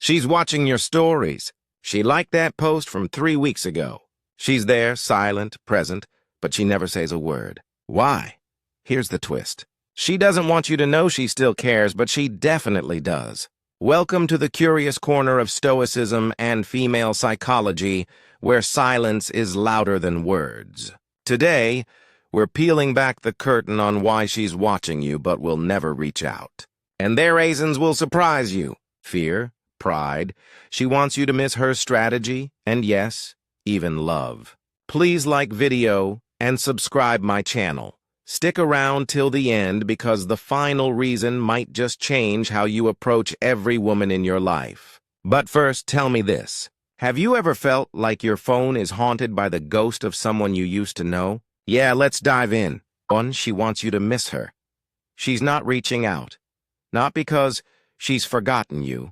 She's watching your stories. She liked that post from 3 weeks ago. She's there, silent, present, but she never says a word. Why? Here's the twist. She doesn't want you to know she still cares, but she definitely does. Welcome to the curious corner of stoicism and female psychology, where silence is louder than words. Today, we're peeling back the curtain on why she's watching you but will never reach out. And their reasons will surprise you. Fear, pride. She wants you to miss her strategy, and yes, even love. Please like video and subscribe my channel. Stick around till the end because the final reason might just change how you approach every woman in your life. But first, tell me this. Have you ever felt like your phone is haunted by the ghost of someone you used to know? Yeah, let's dive in. One, she wants you to miss her. She's not reaching out. Not because she's forgotten you,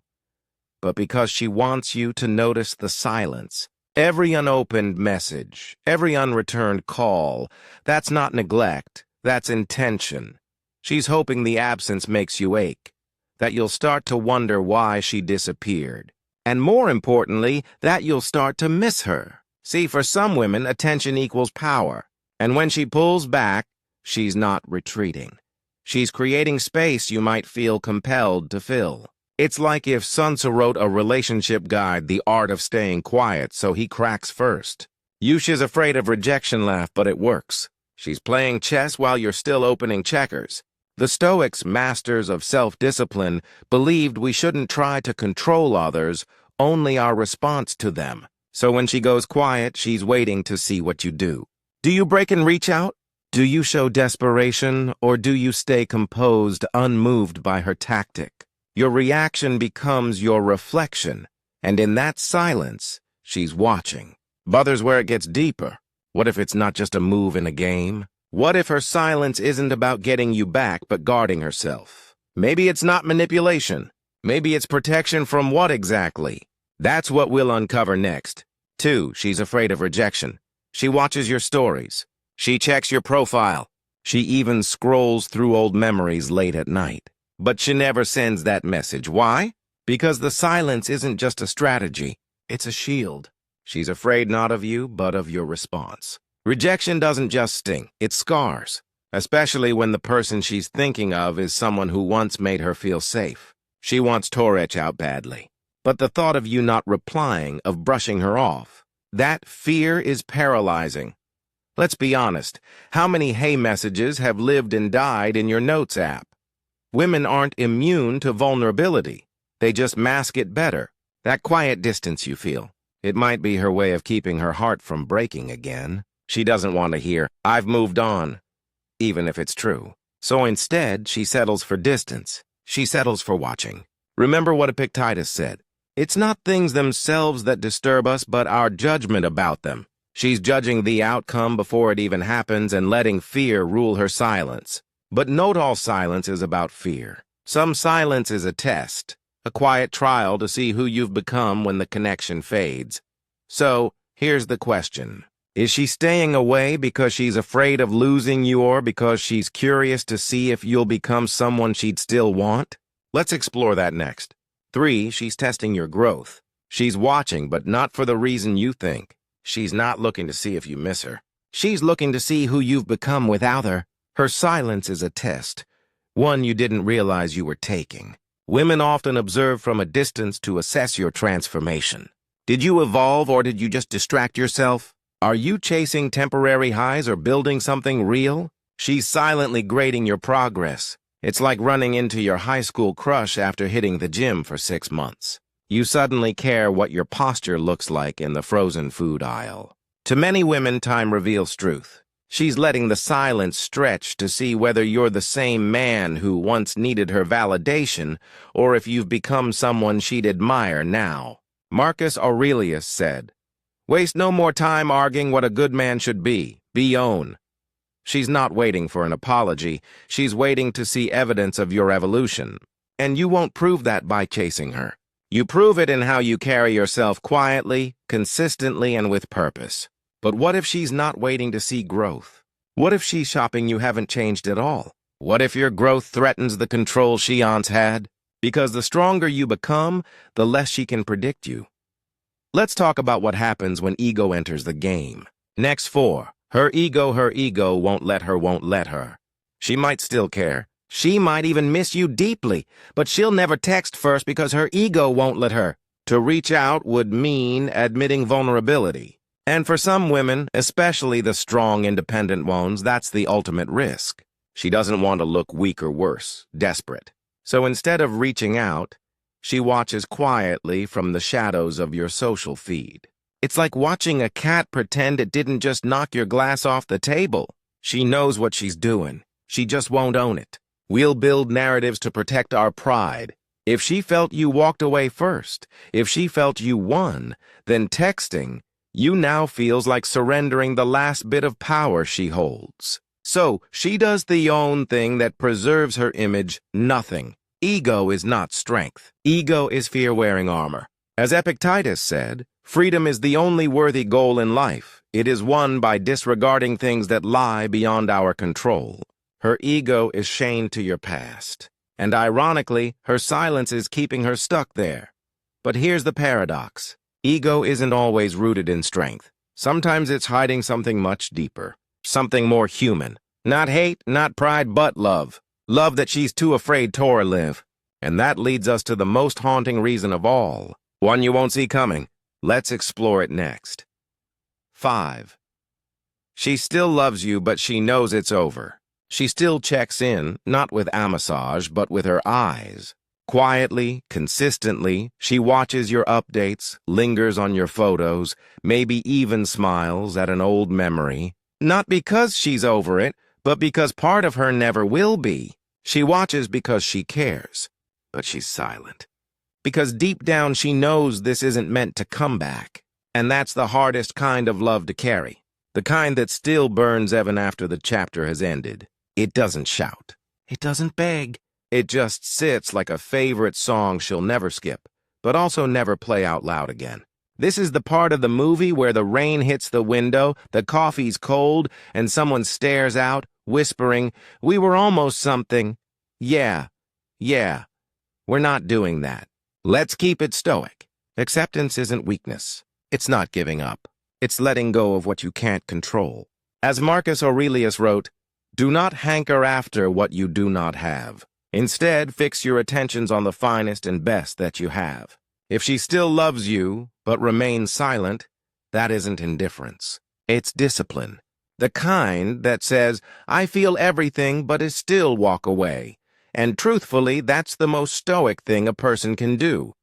but because she wants you to notice the silence. Every unopened message, every unreturned call, that's not neglect, that's intention. She's hoping the absence makes you ache, that you'll start to wonder why she disappeared. And more importantly, that you'll start to miss her. See, for some women, attention equals power. And when she pulls back, she's not retreating. She's creating space you might feel compelled to fill. It's like if Sun Tzu wrote a relationship guide, The Art of Staying Quiet, so he cracks first. Yusha's afraid of rejection laugh, but it works. She's playing chess while you're still opening checkers. The Stoics, masters of self-discipline, believed we shouldn't try to control others, only our response to them. So when she goes quiet, she's waiting to see what you do. Do you break and reach out? Do you show desperation, or do you stay composed, unmoved by her tactic? Your reaction becomes your reflection, and in that silence, she's watching. But there's where it gets deeper. What if it's not just a move in a game? What if her silence isn't about getting you back, but guarding herself? Maybe it's not manipulation. Maybe it's protection from what exactly? That's what we'll uncover next. 2, she's afraid of rejection. She watches your stories. She checks your profile. She even scrolls through old memories late at night. But she never sends that message. Why? Because the silence isn't just a strategy. It's a shield. She's afraid not of you, but of your response. Rejection doesn't just sting. It scars. Especially when the person she's thinking of is someone who once made her feel safe. She wants Torech out badly. But the thought of you not replying, of brushing her off, that fear is paralyzing. Let's be honest. How many hey messages have lived and died in your notes app? Women aren't immune to vulnerability. They just mask it better. That quiet distance you feel. It might be her way of keeping her heart from breaking again. She doesn't want to hear, "I've moved on," even if it's true. So instead, she settles for distance. She settles for watching. Remember what Epictetus said. It's not things themselves that disturb us, but our judgment about them. She's judging the outcome before it even happens and letting fear rule her silence. But not all silence is about fear. Some silence is a test, a quiet trial to see who you've become when the connection fades. So, here's the question. Is she staying away because she's afraid of losing you or because she's curious to see if you'll become someone she'd still want? Let's explore that next. 3, she's testing your growth. She's watching, but not for the reason you think. She's not looking to see if you miss her. She's looking to see who you've become without her. Her silence is a test, one you didn't realize you were taking. Women often observe from a distance to assess your transformation. Did you evolve or did you just distract yourself? Are you chasing temporary highs or building something real? She's silently grading your progress. It's like running into your high school crush after hitting the gym for 6 months. You suddenly care what your posture looks like in the frozen food aisle. To many women, time reveals truth. She's letting the silence stretch to see whether you're the same man who once needed her validation or if you've become someone she'd admire now. Marcus Aurelius said, "Waste no more time arguing what a good man should be own." She's not waiting for an apology. She's waiting to see evidence of your evolution. And you won't prove that by chasing her. You prove it in how you carry yourself quietly, consistently, and with purpose. But what if she's not waiting to see growth? What if she's shopping you haven't changed at all? What if your growth threatens the control she once had? Because the stronger you become, the less she can predict you. Let's talk about what happens when ego enters the game. Next 4. Her ego won't let her. She might still care. She might even miss you deeply, but she'll never text first because her ego won't let her. To reach out would mean admitting vulnerability. And for some women, especially the strong, independent ones, that's the ultimate risk. She doesn't want to look weak or worse, desperate. So instead of reaching out, she watches quietly from the shadows of your social feed. It's like watching a cat pretend it didn't just knock your glass off the table. She knows what she's doing. She just won't own it. We'll build narratives to protect our pride. If she felt you walked away first, if she felt you won, then texting you now feels like surrendering the last bit of power she holds. So she does the own thing that preserves her image, nothing. Ego is not strength. Ego is fear-wearing armor. As Epictetus said, freedom is the only worthy goal in life. It is won by disregarding things that lie beyond our control. Her ego is chained to your past. And ironically, her silence is keeping her stuck there. But here's the paradox. Ego isn't always rooted in strength. Sometimes it's hiding something much deeper, something more human. Not hate, not pride, but love. Love that she's too afraid to live. And that leads us to the most haunting reason of all, one you won't see coming. Let's explore it next. 5. She still loves you, but she knows it's over. She still checks in, not with a massage, but with her eyes. Quietly, consistently, she watches your updates, lingers on your photos, maybe even smiles at an old memory. Not because she's over it, but because part of her never will be. She watches because she cares, but she's silent. Because deep down she knows this isn't meant to come back. And that's the hardest kind of love to carry. The kind that still burns even after the chapter has ended. It doesn't shout. It doesn't beg. It just sits like a favorite song she'll never skip, but also never play out loud again. This is the part of the movie where the rain hits the window, the coffee's cold, and someone stares out, whispering, "We were almost something." Yeah. We're not doing that. Let's keep it stoic. Acceptance isn't weakness. It's not giving up. It's letting go of what you can't control. As Marcus Aurelius wrote, "Do not hanker after what you do not have. Instead, fix your attentions on the finest and best that you have." If she still loves you, but remains silent, that isn't indifference. It's discipline. The kind that says, "I feel everything, but I still walk away." And truthfully, that's the most stoic thing a person can do.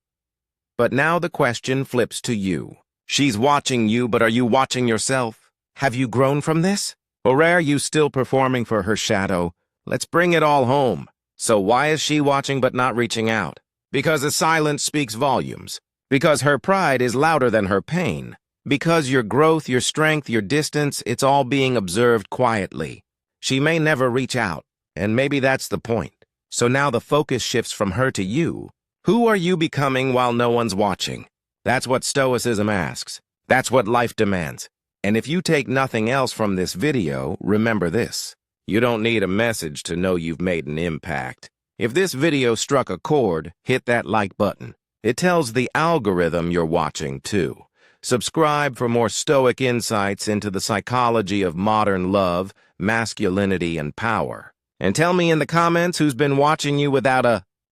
But now the question flips to you. She's watching you, but are you watching yourself? Have you grown from this? Or are you still performing for her shadow? Let's bring it all home. So why is she watching but not reaching out? Because the silence speaks volumes. Because her pride is louder than her pain. Because your growth, your strength, your distance, it's all being observed quietly. She may never reach out, and maybe that's the point. So now the focus shifts from her to you. Who are you becoming while no one's watching? That's what Stoicism asks. That's what life demands. And if you take nothing else from this video, remember this. You don't need a message to know you've made an impact. If this video struck a chord, hit that like button. It tells the algorithm you're watching too. Subscribe for more stoic insights into the psychology of modern love, masculinity, and power. And tell me in the comments who's been watching you without a